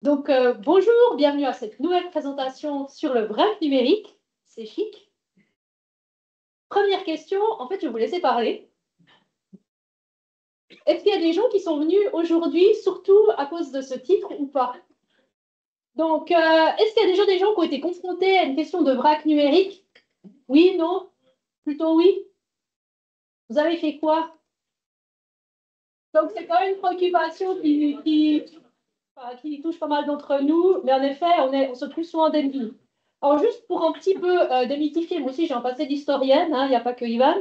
Bonjour, bienvenue à cette nouvelle présentation sur le vrac numérique. C'est chic. Première question, en fait, je vais vous laisser parler. Est-ce qu'il y a des gens qui sont venus aujourd'hui, surtout à cause de ce titre ou pas? Est-ce qu'il y a déjà des gens qui ont été confrontés à une question de vrac numérique? Oui, non? Plutôt oui? Vous avez fait quoi? Donc, c'est quand même une préoccupation qui touche pas mal d'entre nous, mais en effet, on se trouve souvent démunis. Alors, juste pour un petit peu démythifier, moi aussi j'ai un passé d'historienne, hein, il n'y a pas que Ivan,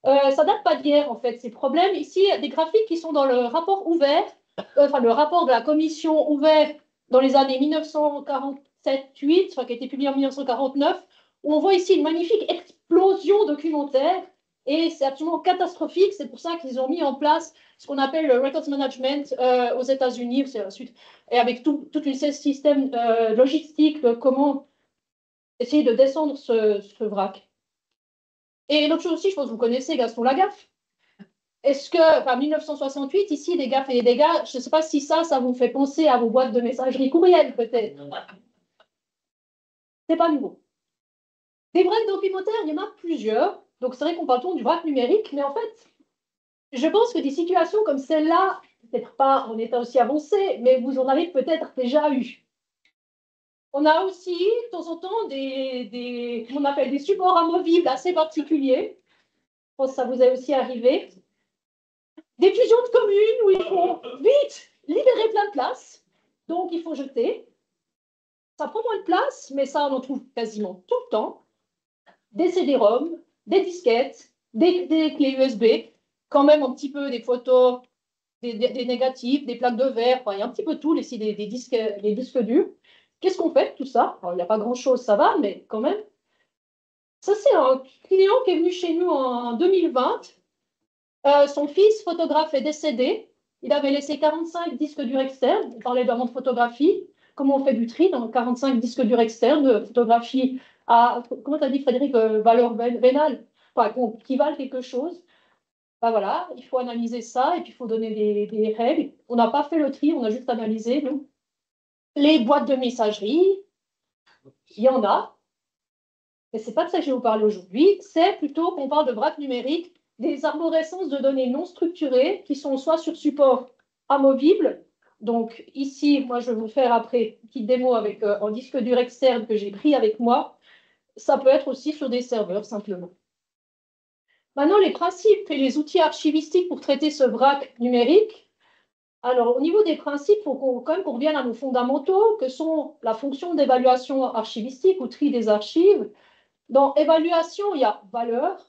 ça date pas d'hier en fait, ces problèmes. Ici, des graphiques qui sont dans le rapport ouvert, enfin le rapport de la commission ouvert dans les années 1947-8, enfin, qui a été publié en 1949, où on voit ici une magnifique explosion documentaire, et c'est absolument catastrophique, c'est pour ça qu'ils ont mis en place ce qu'on appelle le records management aux États-Unis, c'est la suite, et avec toute une série de systèmes logistiques de comment essayer de descendre ce vrac. Et l'autre chose aussi, je pense que vous connaissez Gaston Lagaffe. Est-ce que, enfin, 1968, ici, des gaffes et des dégâts, je ne sais pas si ça vous fait penser à vos boîtes de messagerie courriel, peut-être. C'est pas nouveau. Des vracs documentaires, il y en a plusieurs. Donc, c'est vrai qu'on parle toujours du vrac numérique, mais en fait, je pense que des situations comme celle-là, peut-être pas en état aussi avancé, mais vous en avez peut-être déjà eu. On a aussi, de temps en temps, on appelle des supports amovibles assez particuliers. Je pense que ça vous est aussi arrivé. Des fusions de communes où il faut vite libérer plein de place. Donc, il faut jeter. Ça prend moins de place, mais ça, on en trouve quasiment tout le temps. Des CD-ROM, des disquettes, des clés USB, quand même un petit peu des photos, des négatifs, des plaques de verre, enfin, il y a un petit peu tout, ici, des disques durs. Qu'est-ce qu'on fait de tout ça? Alors, il n'y a pas grand-chose, ça va, mais quand même. Ça, c'est un client qui est venu chez nous en 2020. Son fils, photographe, est décédé. Il avait laissé 45 disques durs externes. On parlait d'avant de photographie. Comment on fait du tri dans 45 disques durs externes de photographie à, comment tu as dit, Frédéric, valeur vénale, enfin, qui valent quelque chose. Ben voilà, il faut analyser ça et puis il faut donner des règles. On n'a pas fait le tri, on a juste analysé. Nous. Les boîtes de messagerie, il y en a. Mais ce n'est pas de ça que je vais vous parler aujourd'hui. C'est plutôt qu'on parle de vrac numérique, des arborescences de données non structurées qui sont soit sur support amovible. Donc ici, moi, je vais vous faire après une petite démo avec un disque dur externe que j'ai pris avec moi. Ça peut être aussi sur des serveurs, simplement. Maintenant, les principes et les outils archivistiques pour traiter ce vrac numérique. Alors, au niveau des principes, il faut quand même qu'on revienne à nos fondamentaux, que sont la fonction d'évaluation archivistique ou tri des archives. Dans évaluation, il y a valeur.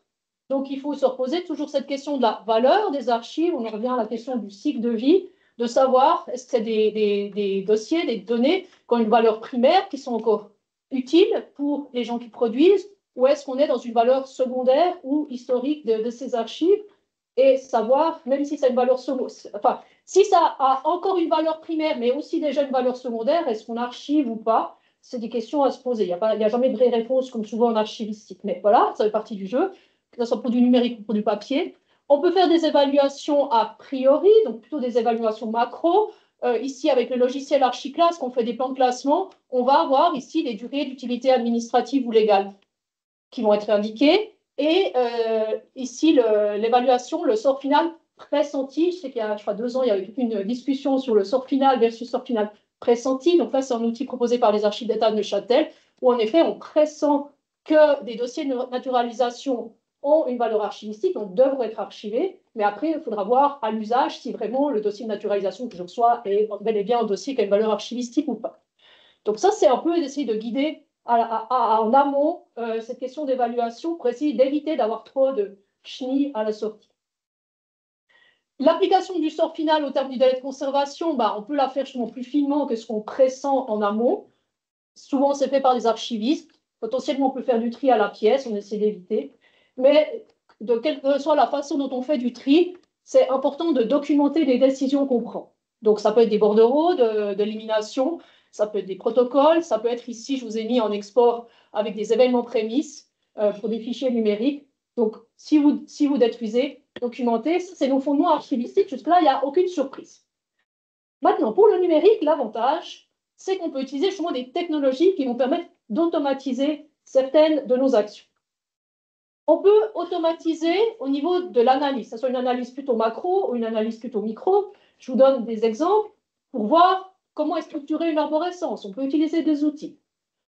Donc, il faut se reposer toujours cette question de la valeur des archives. On en revient à la question du cycle de vie, de savoir est-ce que c'est des dossiers, des données qui ont une valeur primaire, qui sont encore utiles pour les gens qui produisent, ou est-ce qu'on est dans une valeur secondaire ou historique de ces archives et savoir, même si ça a une valeur secondaire, enfin, si ça a encore une valeur primaire, mais aussi déjà une valeur secondaire, est-ce qu'on archive ou pas? C'est des questions à se poser. Il n'y a jamais de vraie réponse, comme souvent en archivistique. Mais voilà, ça fait partie du jeu, que ce soit pour du numérique ou pour du papier. On peut faire des évaluations a priori, donc plutôt des évaluations macro. Ici, avec le logiciel Archiclass, qu'on fait des plans de classement, on va avoir ici des durées d'utilité administrative ou légale qui vont être indiquées. Et ici, l'évaluation, le sort final pressenti. Je sais qu'il y a, je crois, 2 ans, il y a eu une discussion sur le sort final versus sort final pressenti. Donc là, c'est un outil proposé par les archives d'État de Neuchâtel, où en effet, on pressent que des dossiers de naturalisation ont une valeur archivistique, donc devraient être archivés. Mais après, il faudra voir à l'usage si vraiment le dossier de naturalisation que je reçois est bel et bien un dossier qui a une valeur archivistique ou pas. Donc ça, c'est un peu d'essayer de guider en amont cette question d'évaluation pour essayer d'éviter d'avoir trop de chenilles à la sortie. L'application du sort final au terme du délai de conservation, bah, on peut la faire justement plus finement que ce qu'on pressent en amont. Souvent, c'est fait par des archivistes. Potentiellement, on peut faire du tri à la pièce, on essaie d'éviter. Mais de quelle que soit la façon dont on fait du tri, c'est important de documenter les décisions qu'on prend. Donc, ça peut être des bordereaux d'élimination, ça peut être des protocoles, ça peut être ici, je vous ai mis en export avec des événements prémices pour des fichiers numériques. Donc, si vous détruisez, documentez. C'est nos fondements archivistiques. Jusque-là, il n'y a aucune surprise. Maintenant, pour le numérique, l'avantage, c'est qu'on peut utiliser justement des technologies qui vont permettre d'automatiser certaines de nos actions. On peut automatiser au niveau de l'analyse, que ce soit une analyse plutôt macro ou une analyse plutôt micro. Je vous donne des exemples pour voir comment est structurée une arborescence. On peut utiliser des outils.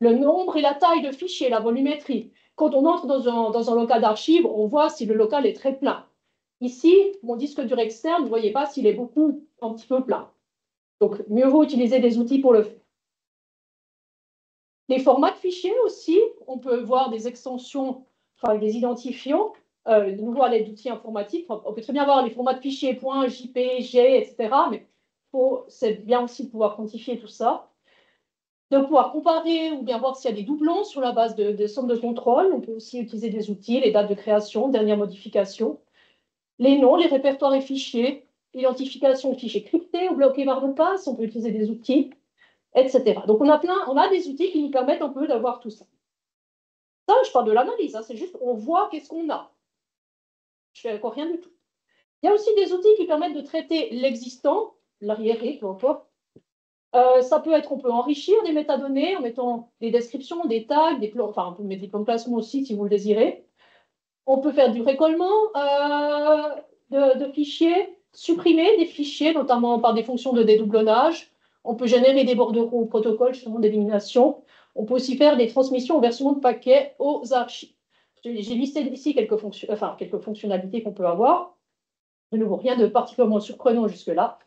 Le nombre et la taille de fichiers, la volumétrie. Quand on entre dans un local d'archives, on voit si le local est très plein. Ici, mon disque dur externe, vous ne voyez pas s'il est un petit peu plein. Donc, mieux vaut utiliser des outils pour le faire. Les formats de fichiers aussi, on peut voir des extensions, enfin des identifiants, de nouveau à l'aide d'outils informatiques. On peut très bien voir les formats de fichiers .jpg, etc. Mais c'est bien aussi de pouvoir quantifier tout ça. De pouvoir comparer ou bien voir s'il y a des doublons sur la base de sommes de contrôle. On peut aussi utiliser des outils, les dates de création, dernière modification, les noms, les répertoires et fichiers, identification de fichiers cryptés ou bloqués par mot de passe. On peut utiliser des outils, etc. Donc, on a des outils qui nous permettent un peu d'avoir tout ça. Ça, je parle de l'analyse, hein, c'est juste on voit qu'est-ce qu'on a. Je fais encore rien du tout. Il y a aussi des outils qui permettent de traiter l'existant, l'arriéré, peu importe. Ça peut être, on peut enrichir des métadonnées en mettant des descriptions, des tags, des plans, enfin, on peut mettre des plans de placement aussi si vous le désirez. On peut faire du récollement de fichiers, supprimer des fichiers, notamment par des fonctions de dédoublonnage. On peut générer des bordereaux au protocole justement d'élimination. On peut aussi faire des transmissions en version de paquets aux archives. J'ai listé ici quelques fonctionnalités qu'on peut avoir. De nouveau, rien de particulièrement surprenant jusque-là.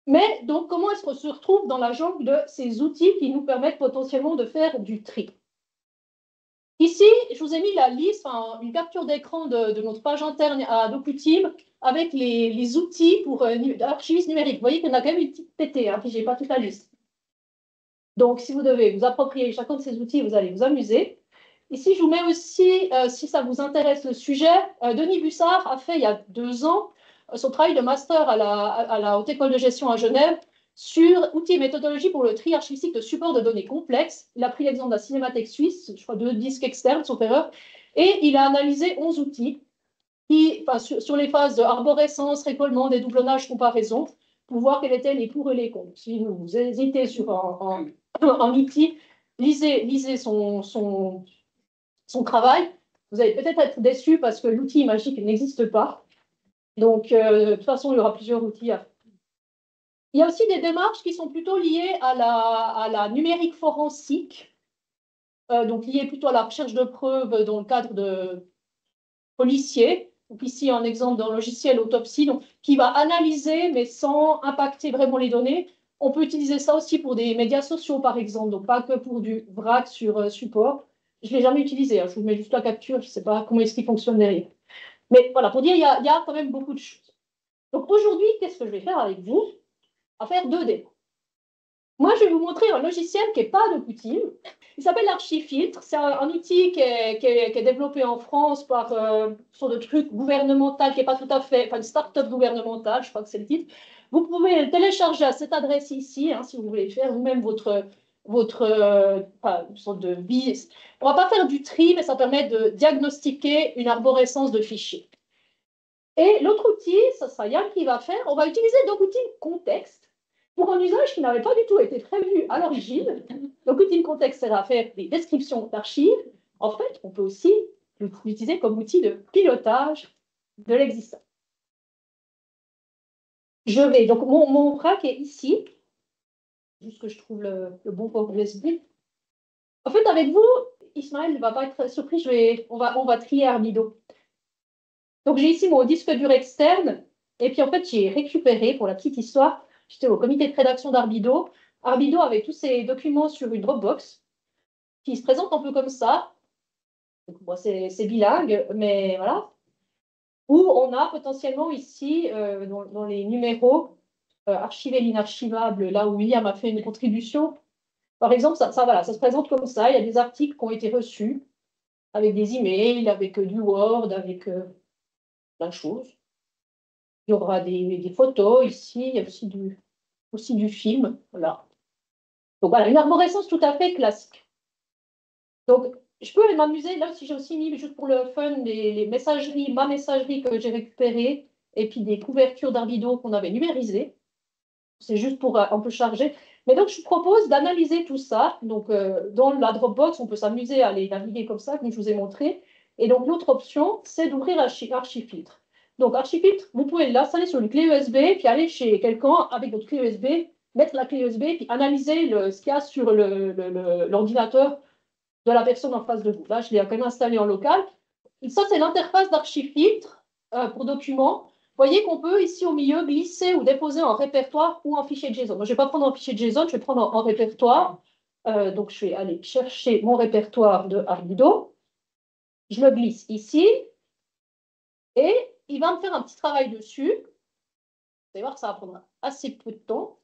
Mais donc, comment est-ce qu'on se retrouve dans la jungle de ces outils qui nous permettent potentiellement de faire du tri? Ici, je vous ai mis la liste, une capture d'écran de notre page interne à DocuTeam avec les outils pour archivisme numérique. Vous voyez qu'il y en a quand même une petite pétée, hein, puis je n'ai pas toute la liste. Donc, si vous devez vous approprier chacun de ces outils, vous allez vous amuser. Ici, je vous mets aussi, si ça vous intéresse le sujet, Denis Bussard a fait il y a 2 ans son travail de master à la Haute École de Gestion à Genève sur outils et méthodologies pour le tri archivistique de supports de données complexes. Il a pris l'exemple de la Cinémathèque suisse, je crois 2 disques externes, sauf erreur, et il a analysé 11 outils sur les phases de arborescence, récollement, dédoublonnage, comparaison, pour voir quels étaient les pour et les contre. Si vous hésitez sur un outil, lisez son travail. Vous allez peut-être être déçu parce que l'outil magique n'existe pas. Donc, de toute façon, il y aura plusieurs outils à faire. Il y a aussi des démarches qui sont plutôt liées à la numérique forensique, donc liées plutôt à la recherche de preuves dans le cadre de policiers. Donc ici, un exemple d'un logiciel autopsie donc, qui va analyser, mais sans impacter vraiment les données. On peut utiliser ça aussi pour des médias sociaux, par exemple, donc pas que pour du vrac sur support. Je ne l'ai jamais utilisé, hein. Je vous mets juste la capture, je ne sais pas comment est-ce qu'il fonctionne derrière. Mais voilà, pour dire, il y a quand même beaucoup de choses. Donc aujourd'hui, qu'est-ce que je vais faire avec vous? On va faire 2 démos. Moi, je vais vous montrer un logiciel qui n'est pas de Qtime. Il s'appelle Archifiltre. C'est un outil qui est développé en France par une sorte de truc gouvernemental qui n'est pas tout à fait, enfin une start-up gouvernementale, je crois que c'est le titre. Vous pouvez le télécharger à cette adresse ici, hein, si vous voulez faire vous-même votre une sorte de bise. On ne va pas faire du tri, mais ça permet de diagnostiquer une arborescence de fichiers. Et l'autre outil, ça sera Yann qui va faire. On va utiliser DocUtile Contexte pour un usage qui n'avait pas du tout été prévu à l'origine. DocUtile Contexte sert à faire des descriptions d'archives. En fait, on peut aussi l'utiliser comme outil de pilotage de l'existant. Je vais, donc mon rack est ici. Juste que je trouve le bon port USB. En fait, avec vous, Ismaël ne va pas être surpris, on va trier Armido. Donc, j'ai ici mon disque dur externe. Et puis, en fait, j'ai récupéré, pour la petite histoire, j'étais au comité de rédaction d'Arbido. Arbido avait tous ses documents sur une Dropbox qui se présente un peu comme ça. Donc, bon, c'est bilingue, mais voilà. Où on a potentiellement ici, dans les numéros, archivé l'inarchivable, là où William a fait une contribution. Par exemple, voilà, ça se présente comme ça. Il y a des articles qui ont été reçus avec des emails, avec du Word, avec plein de choses. Il y aura des photos ici, il y a aussi du film. Voilà. Donc voilà, une arborescence tout à fait classique. Donc, je peux m'amuser, là aussi j'ai aussi mis, juste pour le fun, les messageries, ma messagerie que j'ai récupérée, et puis des couvertures d'Arbido qu'on avait numérisées. C'est juste pour un peu charger. Mais donc, je vous propose d'analyser tout ça. Donc, dans la Dropbox, on peut s'amuser à les naviguer comme ça, comme je vous ai montré. Et donc, l'autre option, c'est d'ouvrir Archifiltre. Donc, Archifiltre, vous pouvez l'installer sur une clé USB, puis aller chez quelqu'un avec votre clé USB, mettre la clé USB, puis analyser ce qu'il y a sur l'ordinateur de la personne en face de vous. Là, je l'ai quand même installé en local. Et ça, c'est l'interface d'Archifiltre pour documents. Vous voyez qu'on peut, ici au milieu, glisser ou déposer en répertoire ou en fichier JSON. Moi, je ne vais pas prendre en fichier JSON, je vais prendre en répertoire. Donc, je vais aller chercher mon répertoire de Arbido. Je le glisse ici. Et il va me faire un petit travail dessus. Vous allez voir que ça va prendre assez peu de temps.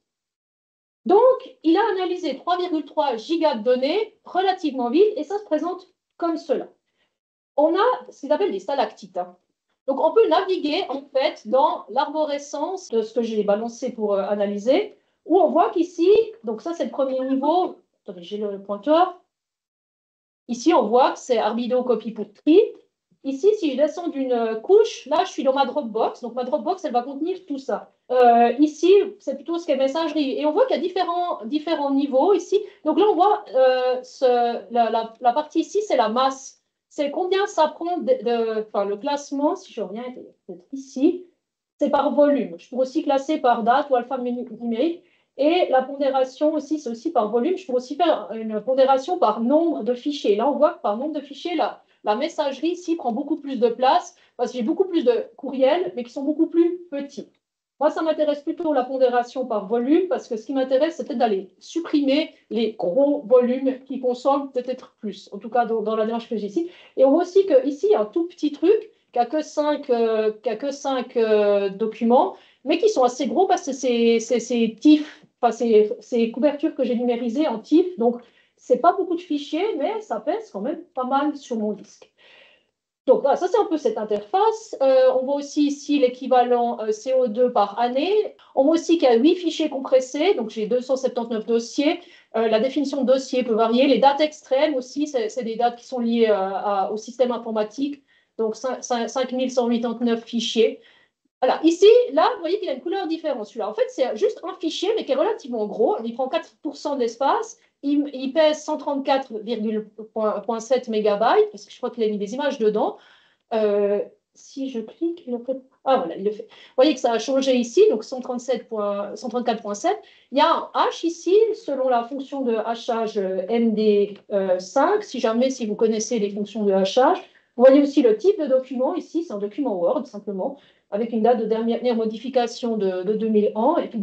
Donc, il a analysé 3,3 gigas de données relativement vite et ça se présente comme cela. On a ce qu'ils appellent des stalactites. Donc, on peut naviguer en fait dans l'arborescence de ce que j'ai balancé pour analyser, où on voit qu'ici, donc ça c'est le premier niveau, attendez, j'ai le pointeur. Ici, on voit que c'est Arbido copy pour tri. Ici, si je descends d'une couche, là, je suis dans ma Dropbox. Donc, ma Dropbox, elle va contenir tout ça. Ici, c'est plutôt ce qui est messagerie. Et on voit qu'il y a différents niveaux ici. Donc là, on voit la partie ici, c'est la masse. C'est combien ça prend enfin, le classement, si je reviens peut-être ici, c'est par volume. Je pourrais aussi classer par date ou alphanumérique. Et la pondération aussi, c'est aussi par volume. Je pourrais aussi faire une pondération par nombre de fichiers. Là, on voit que par nombre de fichiers, la messagerie ici prend beaucoup plus de place parce que j'ai beaucoup plus de courriels, mais qui sont beaucoup plus petits. Moi, ça m'intéresse plutôt la pondération par volume parce que ce qui m'intéresse, c'est peut-être d'aller supprimer les gros volumes qui consomment peut-être plus, en tout cas dans la démarche que j'ai ici. Et on voit aussi qu'ici, il y a un tout petit truc qui n'a que 5 documents, mais qui sont assez gros parce que c'est TIFF, enfin, c'est couvertures que j'ai numérisées en TIFF. Donc, ce n'est pas beaucoup de fichiers, mais ça pèse quand même pas mal sur mon disque. Donc, voilà, ça, c'est un peu cette interface. On voit aussi ici l'équivalent CO2 par année. On voit aussi qu'il y a 8 fichiers compressés, donc j'ai 279 dossiers. La définition de dossier peut varier. Les dates extrêmes aussi, c'est des dates qui sont liées au système informatique. Donc, 5189 fichiers. Voilà, ici, là, vous voyez qu'il a une couleur différente. Celui-là, en fait, c'est juste un fichier, mais qui est relativement gros. Il prend 4% de l'espace. Il pèse 134,7 mégabytes, parce que je crois qu'il a mis des images dedans. Si je clique, il le fait. Ah, voilà, il le fait. Vous voyez que ça a changé ici, donc 134,7. Il y a un hash ici, selon la fonction de hachage MD5, si vous connaissez les fonctions de hachage. Vous voyez aussi le type de document ici, c'est un document Word, simplement, avec une date de dernière modification de 2001. Et puis,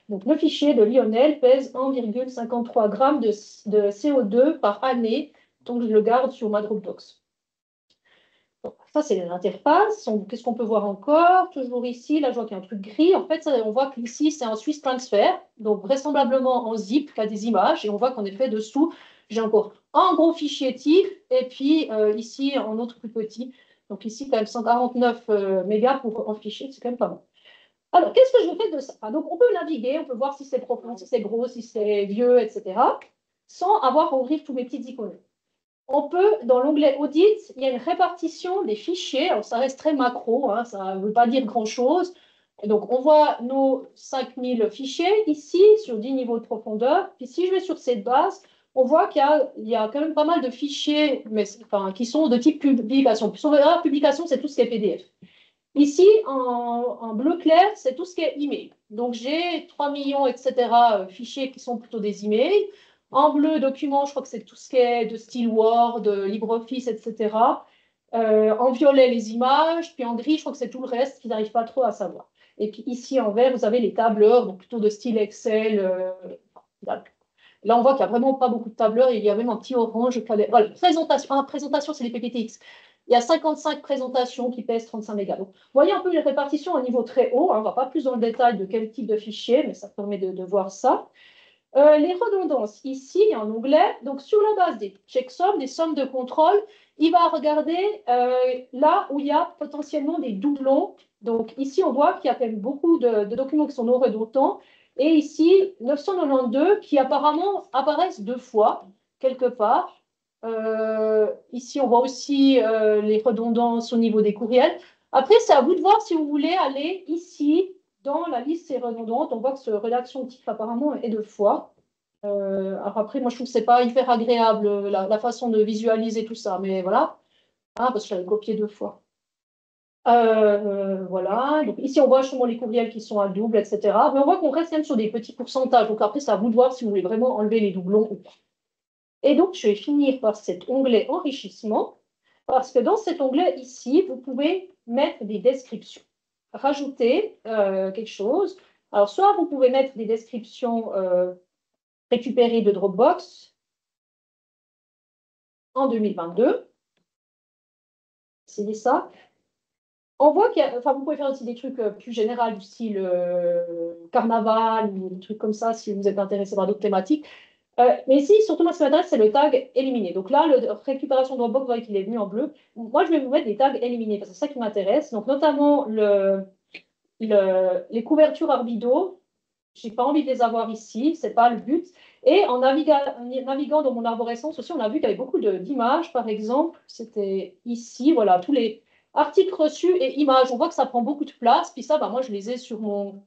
donc, le fichier de Lionel pèse 1,53 grammes de CO2 par année, donc je le garde sur ma Dropbox. Donc, ça, c'est l'interface. Qu'est-ce qu'on peut voir encore? Toujours ici, là, je vois qu'il y a un truc gris. En fait, on voit qu'ici, c'est un Swiss Transfer, donc vraisemblablement en zip, qui a des images. Et on voit qu'en effet, dessous, j'ai encore un gros fichier TIFF, et puis ici, un autre plus petit. Donc ici, quand même 149 mégas pour un fichier, c'est quand même pas mal. Alors, qu'est-ce que je fais de ça? Enfin, donc, on peut naviguer, on peut voir si c'est profond, si c'est gros, si c'est vieux, etc., sans avoir à ouvrir tous mes petites icônes. On peut, dans l'onglet Audit, il y a une répartition des fichiers. Alors, ça reste très macro, hein, ça ne veut pas dire grand-chose. Donc, on voit nos 5000 fichiers ici, sur 10 niveaux de profondeur. Puis, si je vais sur cette base, on voit qu'il y a quand même pas mal de fichiers mais, enfin, qui sont de type publication. Puis, on verra, publication, c'est tout ce qui est PDF. Ici, en bleu clair, c'est tout ce qui est email. Donc, j'ai 3 millions, etc., fichiers qui sont plutôt des emails. En bleu, document, je crois que c'est tout ce qui est de style Word, LibreOffice, etc. En violet, les images. Puis en gris, je crois que c'est tout le reste qu'ils n'arrivent pas trop à savoir. Et puis ici, en vert, vous avez les tableurs, donc plutôt de style Excel. Là, on voit qu'il n'y a vraiment pas beaucoup de tableurs. Il y a même un petit orange. Voilà, présentation. Présentation, c'est les PPTX. Il y a 55 présentations qui pèsent 35 mégas. Donc, vous voyez un peu les répartitions à un niveau très haut. Hein. On ne va pas plus dans le détail de quel type de fichier, mais ça permet de voir ça. Les redondances, ici, il y a un onglet. Donc, sur la base des checksums, des sommes de contrôle, il va regarder là où il y a potentiellement des doublons. Donc, ici, on voit qu'il y a quand même beaucoup de documents qui sont non redondants. Et ici, 992 qui apparemment apparaissent 2 fois, quelque part. Ici, on voit aussi les redondances au niveau des courriels. Après, c'est à vous de voir si vous voulez aller ici dans la liste c'est redondante, on voit que ce rédaction type apparemment est 2 fois. Alors après, moi je trouve que c'est pas hyper agréable la façon de visualiser tout ça, mais voilà. Ah, parce que j'avais copié 2 fois. Voilà, donc ici on voit justement les courriels qui sont à double, etc. Mais on voit qu'on reste quand même sur des petits pourcentages. Donc après, c'est à vous de voir si vous voulez vraiment enlever les doublons ou pas. Et donc, je vais finir par cet onglet enrichissement, parce que dans cet onglet ici, vous pouvez mettre des descriptions, rajouter quelque chose. Alors, soit vous pouvez mettre des descriptions récupérées de Dropbox en 2022. C'est ça. On voit qu'il y a, enfin, vous pouvez faire aussi des trucs plus généraux du style carnaval ou des trucs comme ça si vous êtes intéressé par d'autres thématiques. Mais ici, surtout, moi, ce qui m'intéresse, c'est le tag éliminé. Donc là, le récupération de Dropbox, vous voyez qu'il est venu en bleu. Moi, je vais vous mettre des tags éliminés parce que c'est ça qui m'intéresse. Donc, notamment les couvertures Arbido. Je n'ai pas envie de les avoir ici, ce n'est pas le but. Et en naviguant dans mon arborescence aussi, on a vu qu'il y avait beaucoup d'images, par exemple. C'était ici, voilà, tous les articles reçus et images. On voit que ça prend beaucoup de place. Puis ça, bah, moi, je les ai sur mon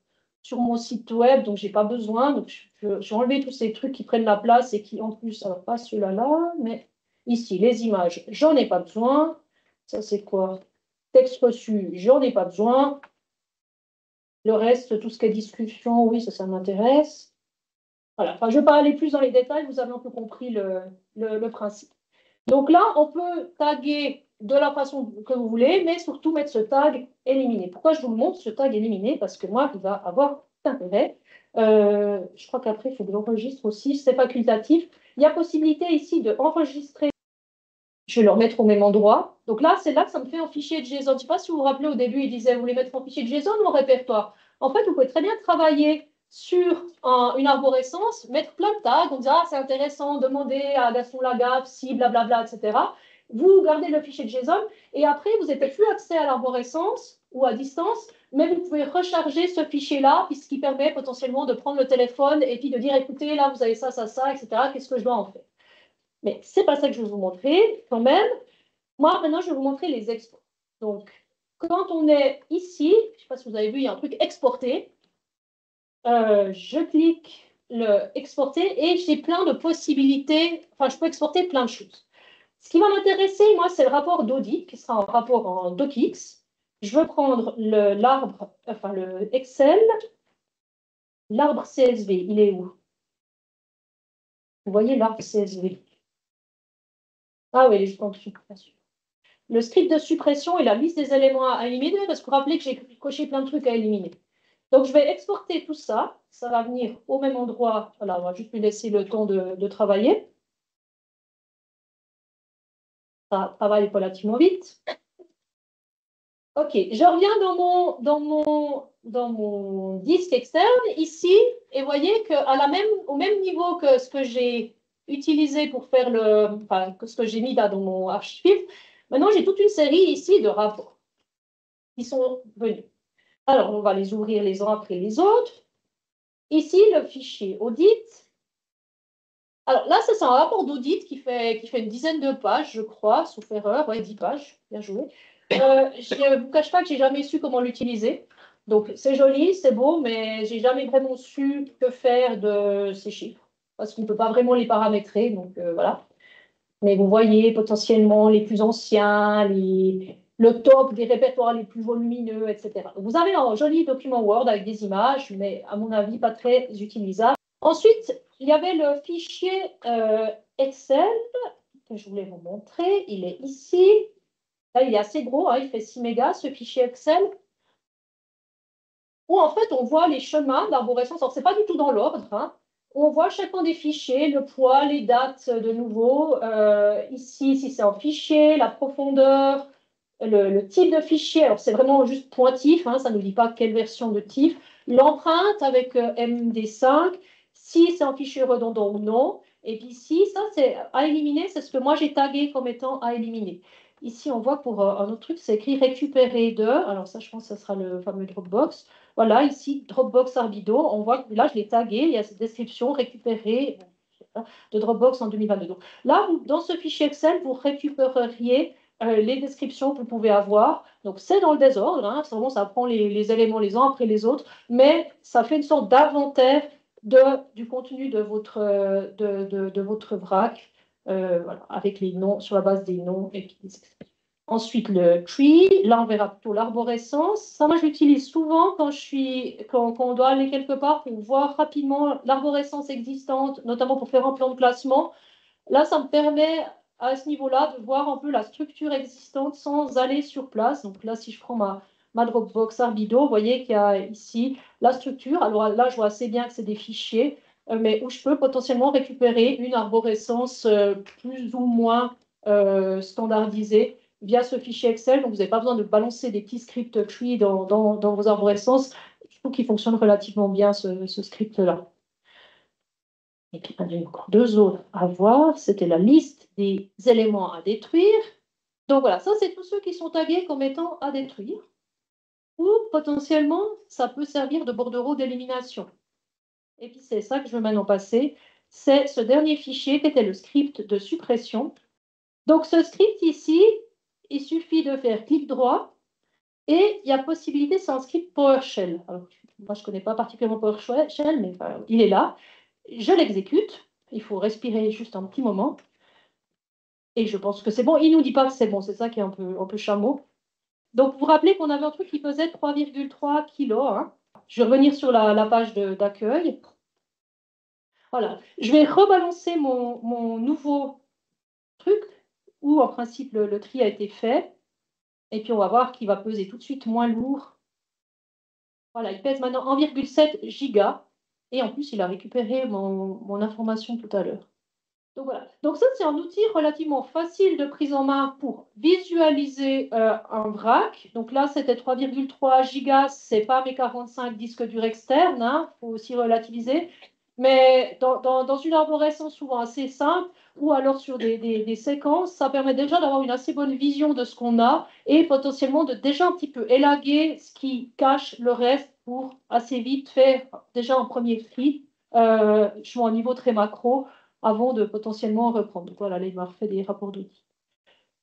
site web, donc je n'ai pas besoin. Donc, j'ai enlevé tous ces trucs qui prennent la place et qui, en plus, alors pas celui-là, là, mais ici, les images, j'en ai pas besoin. Ça, c'est quoi? Texte reçu, j'en ai pas besoin. Le reste, tout ce qui est discussion, oui, ça m'intéresse. Voilà. Enfin, je ne vais pas aller plus dans les détails, vous avez un peu compris le principe. Donc là, on peut taguer de la façon que vous voulez, mais surtout mettre ce tag éliminé. Pourquoi je vous le montre, ce tag éliminé? Parce que moi, il va avoir intérêt. Je crois qu'après, il faut que j'enregistre aussi. C'est facultatif. Il y a possibilité ici d'enregistrer. Je vais le remettre au même endroit. Donc là, c'est là que ça me fait en fichier de JSON. Je ne sais pas si vous vous rappelez, au début, il disait, vous voulez mettre en fichier de JSON ou en répertoire? En fait, vous pouvez très bien travailler sur une arborescence, mettre plein de tags, on dira, ah, c'est intéressant, demander à Gaston Lagaffe, si, blablabla, etc. Vous gardez le fichier de JSON et après, vous n'avez plus accès à l'arborescence ou à distance, mais vous pouvez recharger ce fichier-là, ce qui permet potentiellement de prendre le téléphone et puis de dire, écoutez, là, vous avez ça, ça, ça, etc. Qu'est-ce que je dois en faire? Mais ce n'est pas ça que je vais vous montrer quand même. Moi, maintenant, je vais vous montrer les exports. Donc, quand on est ici, je ne sais pas si vous avez vu, il y a un truc exporter. Je clique le exporter et j'ai plein de possibilités. Enfin, je peux exporter plein de choses. Ce qui va m'intéresser, moi, c'est le rapport d'audit, qui sera un rapport en docx. Je veux prendre l'arbre, enfin le Excel, l'arbre CSV. Il est où? Vous voyez l'arbre CSV? Ah oui, il est juste en dessous, bien sûr. Le script de suppression et la liste des éléments à éliminer, parce que vous rappelez que j'ai coché plein de trucs à éliminer. Donc, je vais exporter tout ça. Ça va venir au même endroit. Voilà, on va juste lui laisser le temps de travailler. Ça travaille relativement vite. OK, je reviens dans mon disque externe ici, et vous voyez au même niveau que ce que j'ai utilisé pour faire enfin, que ce que j'ai mis là dans mon archive, maintenant j'ai toute une série ici de rapports qui sont venus. Alors, on va les ouvrir les uns après les autres. Ici, le fichier audit. Alors là, c'est un rapport d'audit qui fait une dizaine de pages, je crois, sauf erreur. Oui, 10 pages. Bien joué. Je ne vous cache pas que j'ai jamais su comment l'utiliser. Donc, c'est joli, c'est beau, mais j'ai jamais vraiment su que faire de ces chiffres. Parce qu'on ne peut pas vraiment les paramétrer. Donc, voilà. Mais vous voyez potentiellement les plus anciens, le top des répertoires les plus volumineux, etc. Donc, vous avez un joli document Word avec des images, mais à mon avis, pas très utilisable. Ensuite, il y avait le fichier Excel que je voulais vous montrer. Il est ici. Là, il est assez gros, hein, il fait 6 mégas, ce fichier Excel, où en fait, on voit les chemins d'arborescence. Alors, ce n'est pas du tout dans l'ordre, hein. On voit chacun des fichiers, le poids, les dates de nouveau. Ici, si c'est en fichier, la profondeur, le type de fichier. Alors, c'est vraiment juste pointif, hein, ça ne nous dit pas quelle version de TIFF. L'empreinte avec MD5, si c'est un fichier redondant ou non. Et puis ici, ça, c'est à éliminer, c'est ce que moi j'ai tagué comme étant à éliminer. Ici, on voit pour un autre truc, c'est écrit récupérer de. Alors ça, je pense que ce sera le fameux Dropbox. Voilà, ici, Dropbox Arbido. On voit que là, je l'ai tagué. Il y a cette description récupérer de Dropbox en 2022. Donc, là, dans ce fichier Excel, vous récupéreriez les descriptions que vous pouvez avoir. Donc, c'est dans le désordre, hein, vraiment, ça prend les éléments les uns après les autres, mais ça fait une sorte d'inventaire du contenu de votre vrac, voilà, avec les noms, sur la base des noms et puis des expressions. Ensuite, le tree, là, on verra plutôt l'arborescence. Ça, moi, je l'utilise souvent quand on doit aller quelque part pour voir rapidement l'arborescence existante, notamment pour faire un plan de classement. Là, ça me permet à ce niveau-là de voir un peu la structure existante sans aller sur place. Donc là, si je prends ma Dropbox Arbido, vous voyez qu'il y a ici la structure. Alors là, je vois assez bien que c'est des fichiers, mais où je peux potentiellement récupérer une arborescence plus ou moins standardisée via ce fichier Excel. Donc, vous n'avez pas besoin de balancer des petits scripts tree dans vos arborescences. Je trouve qu'il fonctionne relativement bien, ce script-là. Et puis, il y en a encore deux autres à voir. C'était la liste des éléments à détruire. Donc voilà, ça, c'est tous ceux qui sont tagués comme étant à détruire. Ou potentiellement, ça peut servir de bordereau d'élimination. Et puis, c'est ça que je veux maintenant passer. C'est ce dernier fichier qui était le script de suppression. Donc, ce script ici, il suffit de faire clic droit et il y a possibilité, c'est un script PowerShell. Alors, moi, je ne connais pas particulièrement PowerShell, mais il est là. Je l'exécute. Il faut respirer juste un petit moment. Et je pense que c'est bon. Il ne nous dit pas que c'est bon. C'est ça qui est un peu chameau. Donc, vous vous rappelez qu'on avait un truc qui pesait 3,3 kg. Hein. Je vais revenir sur la page d'accueil. Voilà. Je vais rebalancer mon nouveau truc où, en principe, le tri a été fait. Et puis, on va voir qu'il va peser tout de suite moins lourd. Voilà, il pèse maintenant 1,7 giga. Et en plus, il a récupéré mon information tout à l'heure. Donc voilà. Donc ça, c'est un outil relativement facile de prise en main pour visualiser un vrac. Donc là, c'était 3,3 gigas, c'est pas mes 45 disques durs externes, hein, faut aussi relativiser. Mais dans une arborescence souvent assez simple, ou alors sur des séquences, ça permet déjà d'avoir une assez bonne vision de ce qu'on a et potentiellement de déjà un petit peu élaguer ce qui cache le reste pour assez vite faire déjà un premier tri, je suis au niveau très macro, avant de potentiellement reprendre. Donc voilà, là, il m'a refait des rapports d'outils.